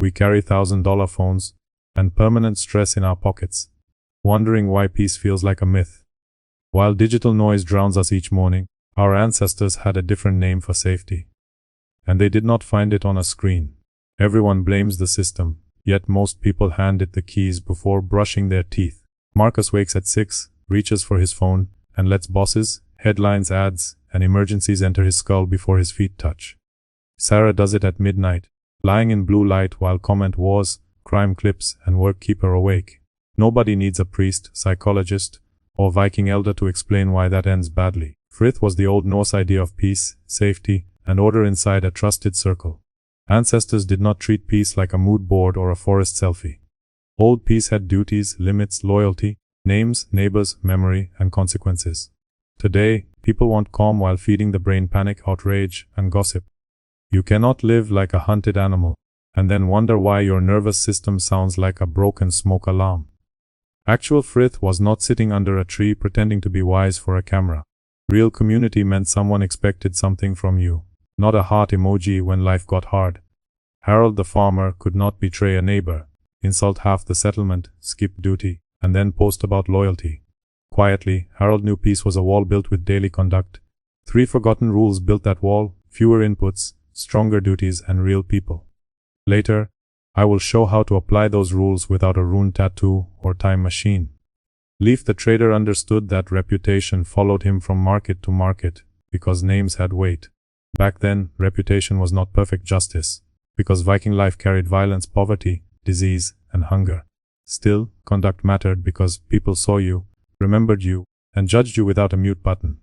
we carry $1,000 phones and permanent stress in our pockets, wondering why peace feels like a myth. While digital noise drowns us each morning, our ancestors had a different name for safety. And they did not find it on a screen. Everyone blames the system, yet most people hand it the keys before brushing their teeth. Marcus wakes at 6, reaches for his phone, and lets bosses, headlines, ads, and emergencies enter his skull before his feet touch. Sarah does it at midnight, lying in blue light while comment wars, crime clips, and work keep her awake. Nobody needs a priest, psychologist, or Viking elder to explain why that ends badly. Frith was the Old Norse idea of peace, safety, and order inside a trusted circle. Ancestors did not treat peace like a mood board or a forest selfie. Old peace had duties, limits, loyalty, names, neighbors, memory, and consequences. Today, people want calm while feeding the brain panic, outrage, and gossip. You cannot live like a hunted animal, and then wonder why your nervous system sounds like a broken smoke alarm. Actual Frith was not sitting under a tree pretending to be wise for a camera. Real community meant someone expected something from you, not a heart emoji when life got hard. Harold the farmer could not betray a neighbor, insult half the settlement, skip duty, and then post about loyalty. Quietly, Harold knew peace was a wall built with daily conduct. 3 forgotten rules built that wall: fewer inputs, stronger duties, and real people. Later, I will show how to apply those rules without a rune tattoo or time machine. Leif the trader understood that reputation followed him from market to market, because names had weight. Back then, reputation was not perfect justice, because Viking life carried violence, poverty, disease, and hunger. Still, conduct mattered because people saw you, remembered you, and judged you without a mute button.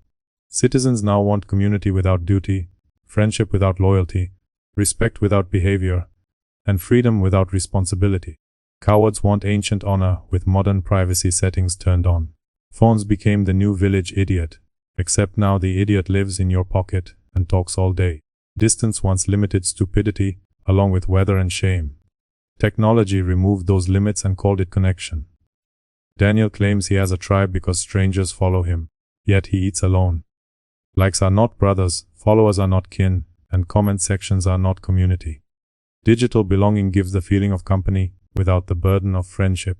Citizens now want community without duty, friendship without loyalty, respect without behavior, and freedom without responsibility. Cowards want ancient honor with modern privacy settings turned on. Phones became the new village idiot, except now the idiot lives in your pocket and talks all day. Distance once limited stupidity, along with weather and shame. Technology removed those limits and called it connection. Daniel claims he has a tribe because strangers follow him, yet he eats alone. Likes are not brothers, followers are not kin, and comment sections are not community. Digital belonging gives the feeling of company without the burden of friendship.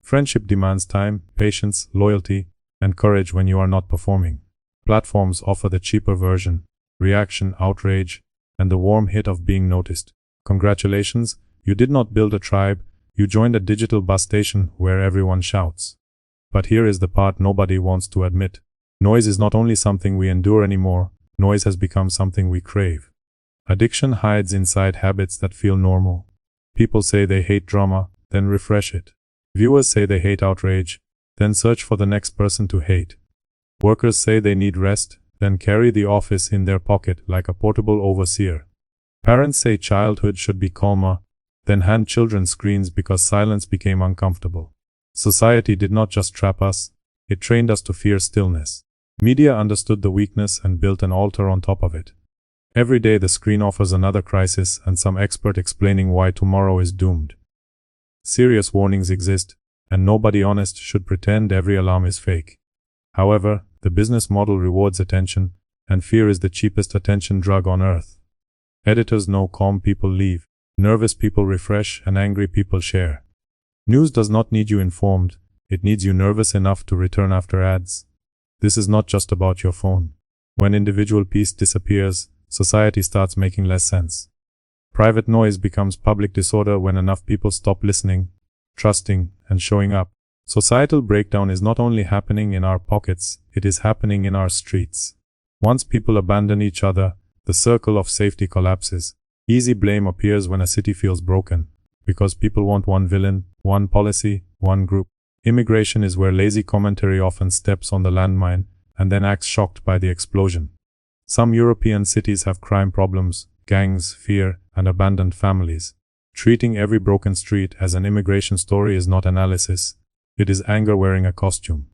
Friendship demands time, patience, loyalty, and courage when you are not performing. Platforms offer the cheaper version: reaction, outrage, and the warm hit of being noticed. Congratulations, you did not build a tribe, you joined a digital bus station where everyone shouts. But here is the part nobody wants to admit. Noise is not only something we endure anymore, noise has become something we crave. Addiction hides inside habits that feel normal. People say they hate drama, then refresh it. Viewers say they hate outrage, then search for the next person to hate. Workers say they need rest, then carry the office in their pocket like a portable overseer. Parents say childhood should be calmer, then hand children screens because silence became uncomfortable. Society did not just trap us, it trained us to fear stillness. Media understood the weakness and built an altar on top of it. Every day the screen offers another crisis and some expert explaining why tomorrow is doomed. Serious warnings exist, and nobody honest should pretend every alarm is fake. However, the business model rewards attention, and fear is the cheapest attention drug on earth. Editors know calm people leave, nervous people refresh, and angry people share. News does not need you informed, it needs you nervous enough to return after ads. This is not just about your phone. When individual peace disappears, society starts making less sense. Private noise becomes public disorder when enough people stop listening, trusting, and showing up. Societal breakdown is not only happening in our pockets, it is happening in our streets. Once people abandon each other, the circle of safety collapses. Easy blame appears when a city feels broken, because people want one villain, one policy, one group. Immigration is where lazy commentary often steps on the landmine and then acts shocked by the explosion. Some European cities have crime problems, gangs, fear, and abandoned families. Treating every broken street as an immigration story is not analysis. It is anger wearing a costume.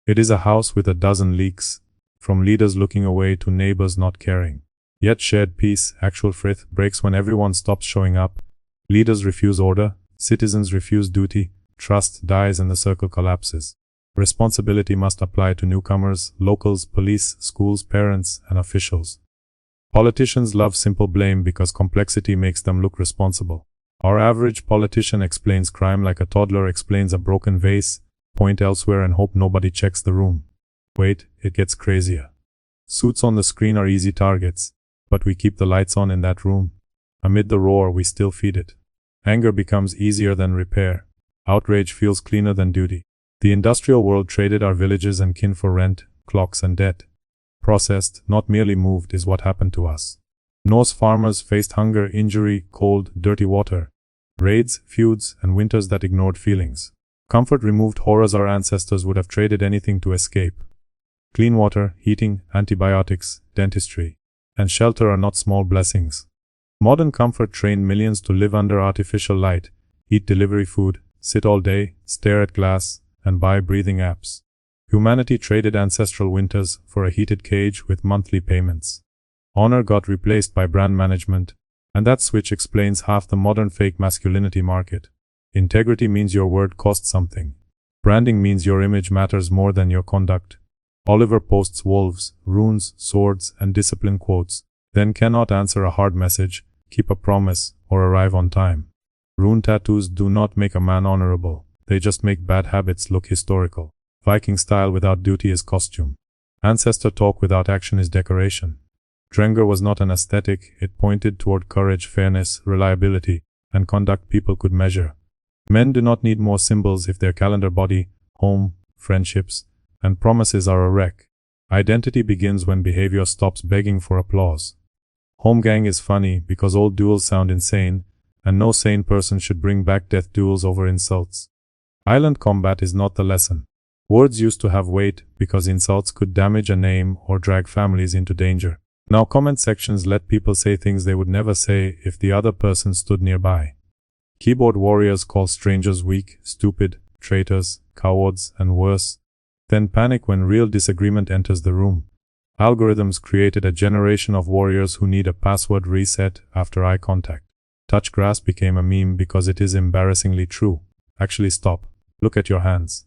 It is a house with a dozen leaks, from leaders looking away to neighbors not caring. Yet shared peace, actual Frith, breaks when everyone stops showing up. Leaders refuse order, citizens refuse duty, trust dies and the circle collapses. Responsibility must apply to newcomers, locals, police, schools, parents, and officials. Politicians love simple blame because complexity makes them look responsible. Our average politician explains crime like a toddler explains a broken vase, point elsewhere and hope nobody checks the room. Wait, it gets crazier. Suits on the screen are easy targets, but we keep the lights on in that room. Amid the roar, we still feed it. Anger becomes easier than repair. Outrage feels cleaner than duty. The industrial world traded our villages and kin for rent, clocks and debt. Processed, not merely moved, is what happened to us. Norse farmers faced hunger, injury, cold, dirty water. Raids, feuds, and winters that ignored feelings. Comfort removed horrors our ancestors would have traded anything to escape. Clean water, heating, antibiotics, dentistry, and shelter are not small blessings. Modern comfort trained millions to live under artificial light, eat delivery food, sit all day, stare at glass, and buy breathing apps. Humanity traded ancestral winters for a heated cage with monthly payments. Honor got replaced by brand management, and that switch explains half the modern fake masculinity market. Integrity means your word costs something. Branding means your image matters more than your conduct. Oliver posts wolves, runes, swords, and discipline quotes, then cannot answer a hard message, keep a promise, or arrive on time. Rune tattoos do not make a man honorable, they just make bad habits look historical. Viking style without duty is costume. Ancestor talk without action is decoration. Drengur was not an aesthetic, it pointed toward courage, fairness, reliability, and conduct people could measure. Men do not need more symbols if their calendar body, home, friendships, and promises are a wreck. Identity begins when behavior stops begging for applause. Home gang is funny because old duels sound insane, and no sane person should bring back death duels over insults. Island combat is not the lesson. Words used to have weight because insults could damage a name or drag families into danger. Now comment sections let people say things they would never say if the other person stood nearby. Keyboard warriors call strangers weak, stupid, traitors, cowards, and worse. Then panic when real disagreement enters the room. Algorithms created a generation of warriors who need a password reset after eye contact. Touch grass became a meme because it is embarrassingly true. Actually stop. Look at your hands.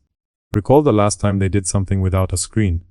Recall the last time they did something without a screen.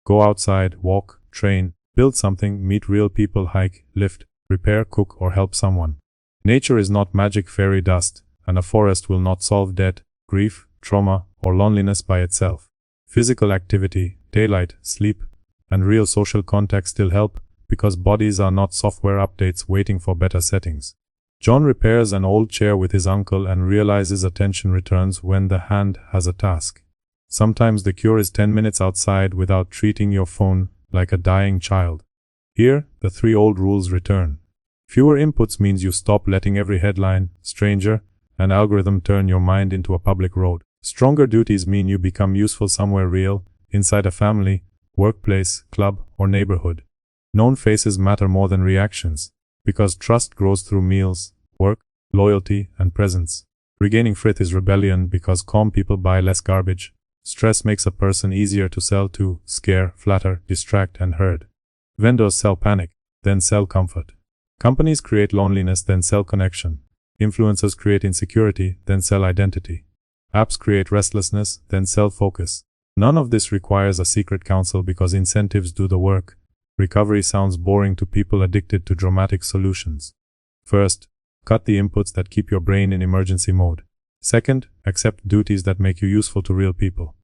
Go outside, walk, train, build something, meet real people, hike, lift, repair, cook, or help someone. Nature is not magic fairy dust, and a forest will not solve debt, grief, trauma, or loneliness by itself. Physical activity, daylight, sleep, and real social contact still help, because bodies are not software updates waiting for better settings. John repairs an old chair with his uncle and realizes attention returns when the hand has a task. Sometimes the cure is 10 minutes outside without treating your phone like a dying child. Here, the 3 old rules return. Fewer inputs means you stop letting every headline, stranger, and algorithm turn your mind into a public road. Stronger duties mean you become useful somewhere real, inside a family, workplace, club, or neighborhood. Known faces matter more than reactions, because trust grows through meals, work, loyalty, and presence. Regaining Frith is rebellion because calm people buy less garbage. Stress makes a person easier to sell to, scare, flatter, distract, and herd. Vendors sell panic, then sell comfort. Companies create loneliness, then sell connection. Influencers create insecurity, then sell identity. Apps create restlessness, then sell focus. None of this requires a secret counsel because incentives do the work. Recovery sounds boring to people addicted to dramatic solutions. First, cut the inputs that keep your brain in emergency mode. Second, accept duties that make you useful to real people.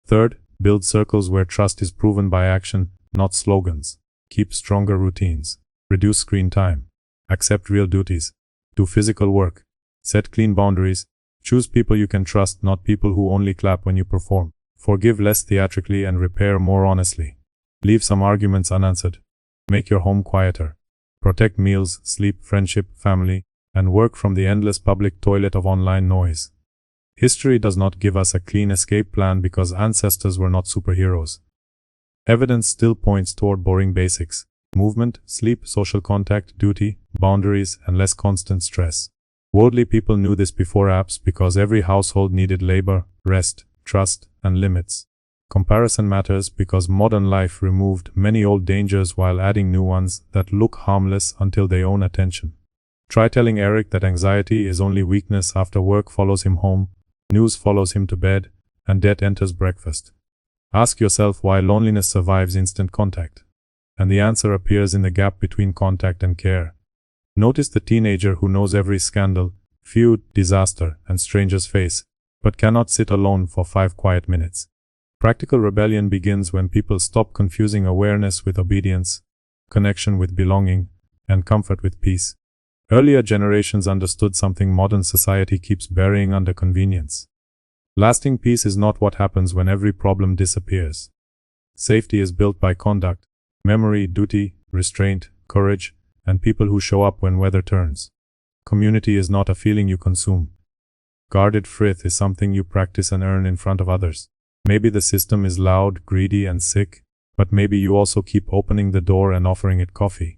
Third, build circles where trust is proven by action, not slogans. Keep stronger routines. Reduce screen time. Accept real duties. Do physical work. Set clean boundaries. Choose people you can trust, not people who only clap when you perform. Forgive less theatrically and repair more honestly. Leave some arguments unanswered. Make your home quieter. Protect meals, sleep, friendship, family, and work from the endless public toilet of online noise. History does not give us a clean escape plan because ancestors were not superheroes. Evidence still points toward boring basics: movement, sleep, social contact, duty, boundaries, and less constant stress. Worldly people knew this before apps because every household needed labor, rest, trust, and limits. Comparison matters because modern life removed many old dangers while adding new ones that look harmless until they own attention. Try telling Eric that anxiety is only weakness after work follows him home, news follows him to bed, and debt enters breakfast. Ask yourself why loneliness survives instant contact. And the answer appears in the gap between contact and care. Notice the teenager who knows every scandal, feud, disaster, and strangers face, but cannot sit alone for 5 quiet minutes. Practical rebellion begins when people stop confusing awareness with obedience, connection with belonging, and comfort with peace. Earlier generations understood something modern society keeps burying under convenience. Lasting peace is not what happens when every problem disappears. Safety is built by conduct, memory, duty, restraint, courage, and people who show up when weather turns. Community is not a feeling you consume. Guarded Frith is something you practice and earn in front of others. Maybe the system is loud, greedy, and sick, but maybe you also keep opening the door and offering it coffee.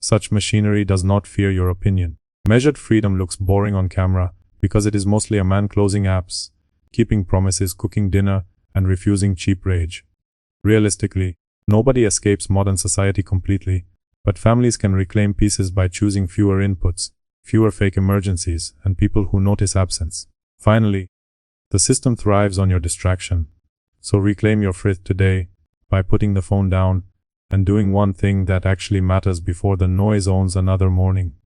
Such machinery does not fear your opinion. Measured freedom looks boring on camera because it is mostly a man closing apps, keeping promises, cooking dinner, and refusing cheap rage. Realistically, nobody escapes modern society completely, but families can reclaim pieces by choosing fewer inputs, fewer fake emergencies, and people who notice absence. Finally, the system thrives on your distraction. So reclaim your Frith today by putting the phone down and doing one thing that actually matters before the noise owns another morning.